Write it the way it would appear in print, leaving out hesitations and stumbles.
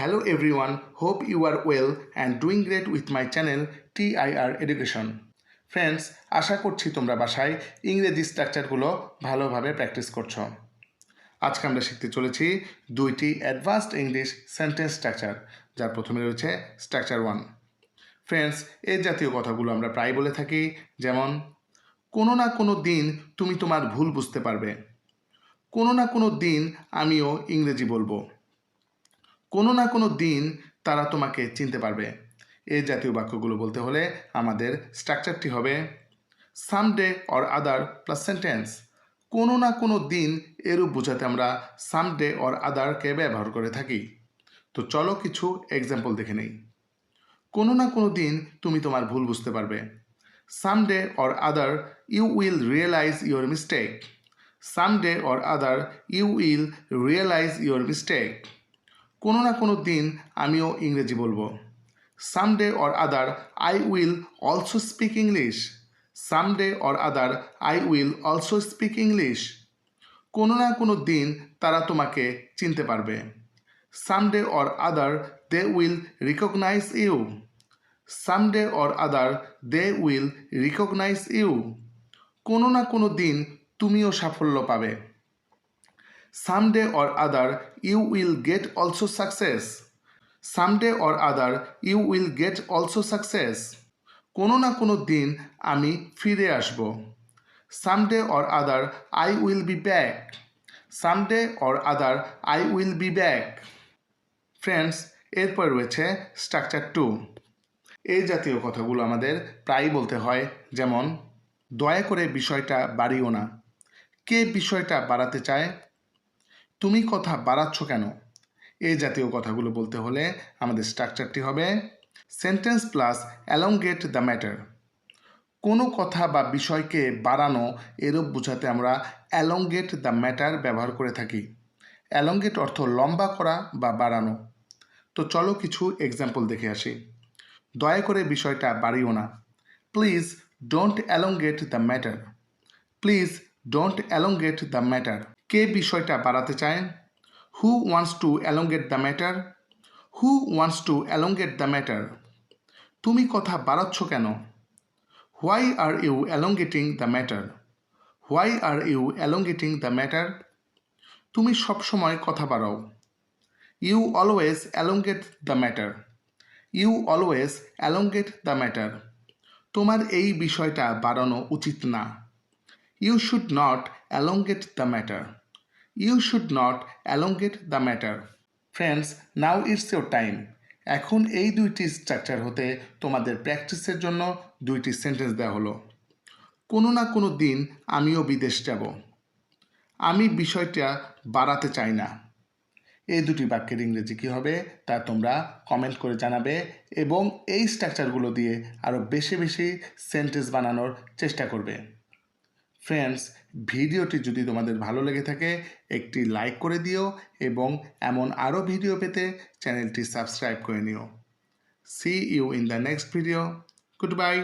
Hello everyone, hope you are well and doing great with my channel TIR Education. Friends, আশা করছি তোমরা বাসায় ইংরেজি স্ট্রাকচারগুলো ভালোভাবে প্র্যাকটিস করছো। আজকে আমরা শিখতে চলেছি দুইটি অ্যাডভান্সড ইংলিশ সেন্টেন্স স্ট্রাকচার, যার প্রথমে রয়েছে স্ট্রাকচার 1। ফ্রেন্ডস, এই জাতীয় কথাগুলো আমরা প্রায় বলে থাকি, যেমন কোনো না কোনো দিন তুমি তোমার ভুল বুঝতে পারবে, কোনো না কোনো দিন আমিও ইংরেজি বলবো, কোনো না কোনো দিন তারা তোমাকে চিনতে পারবে। এই জাতীয় বাক্যগুলো বলতে হলে আমাদের স্ট্রাকচারটি হবে someday or other plus sentence. কোনো না কোনো দিন এরূপ বোঝাতে আমরা সামডে অর আদারকে ব্যবহার করে থাকি। তো চলো কিছু এক্সাম্পল দেখে নেই। কোনো না কোনো দিন তুমি তোমার ভুল বুঝতে পারবে। Someday or other you will realise your mistake. Someday or other you will realise your mistake. কোনো না কোনো দিন আমিও ইংরেজি বলবো। Someday or other I will also speak English. Someday or other I will also speak English. কোনো না কোনো দিন তারা তোমাকে চিনতে পারবে। Someday or other they will recognise you. Someday or other they will recognise you. কোনো না কোনো দিন তুমিও সাফল্য পাবে। Someday or other you will get also success. Someday or other you will get also success. কোনো না কোনো দিন আমি ফিরে আসব। Someday or other I will be back. Someday or other I will be back. Friends, এরপর রয়েছে structure 2। এই জাতীয় কথাগুলো আমাদের প্রায়ই বলতে হয়, যেমন দয়া করে বিষয়টা বাড়িও না। কে বিষয়টা বাড়াতে চায়? তুমি কথা বাড়াচ্ছ কেন? এই জাতীয় কথাগুলো বলতে হলে আমাদের স্ট্রাকচারটি হবে সেন্টেন্স প্লাস অ্যালংগেট দ্য ম্যাটার। কোনো কথা বা বিষয়কে বাড়ানো এরূপ বোঝাতে আমরা অ্যালংগেট দ্য ম্যাটার ব্যবহার করে থাকি। অ্যালংগেট অর্থ লম্বা করা বা বাড়ানো। তো চলো কিছু এক্সাম্পল দেখে আসি। দয়া করে বিষয়টা বাড়িও না। Please don't elongate the matter. Please don't elongate the matter. কে বিষয়টা বাড়াতে চায়? Who wants to elongate the matter? Who wants to elongate the matter. তুমি কথা বাড়াচ্ছ কেন? Why are you elongating the matter? Why are you elongating the matter. তুমি সবসময় কথা বাড়াও। You always elongate the matter. You always elongate the matter. তোমার এই বিষয়টা বাড়ানো উচিত না। You should not elongate the matter. You should not elongate the matter. Friends, now it's your time. এখন এই দুইটি স্ট্রাকচার হতে তোমাদের প্র্যাকটিসের জন্য দুইটি সেন্টেন্স দেওয়া হলো। কোনো না কোনো দিন আমিও বিদেশ যাব। আমি বিষয়টা বাড়াতে চাই না। এই দুটি বাক্যের ইংরেজি কী হবে তা তোমরা কমেন্ট করে জানাবে, এবং এই স্ট্রাকচারগুলো দিয়ে আরও বেশি বেশি সেন্টেন্স বানানোর চেষ্টা করবে। ফ্রেন্ডস, ভিডিওটি যদি তোমাদের ভালো লেগে থাকে একটি লাইক করে দিও, এবং এমন আরও ভিডিও পেতে চ্যানেলটি সাবস্ক্রাইব করে নিও। See you in the next video. Good bye.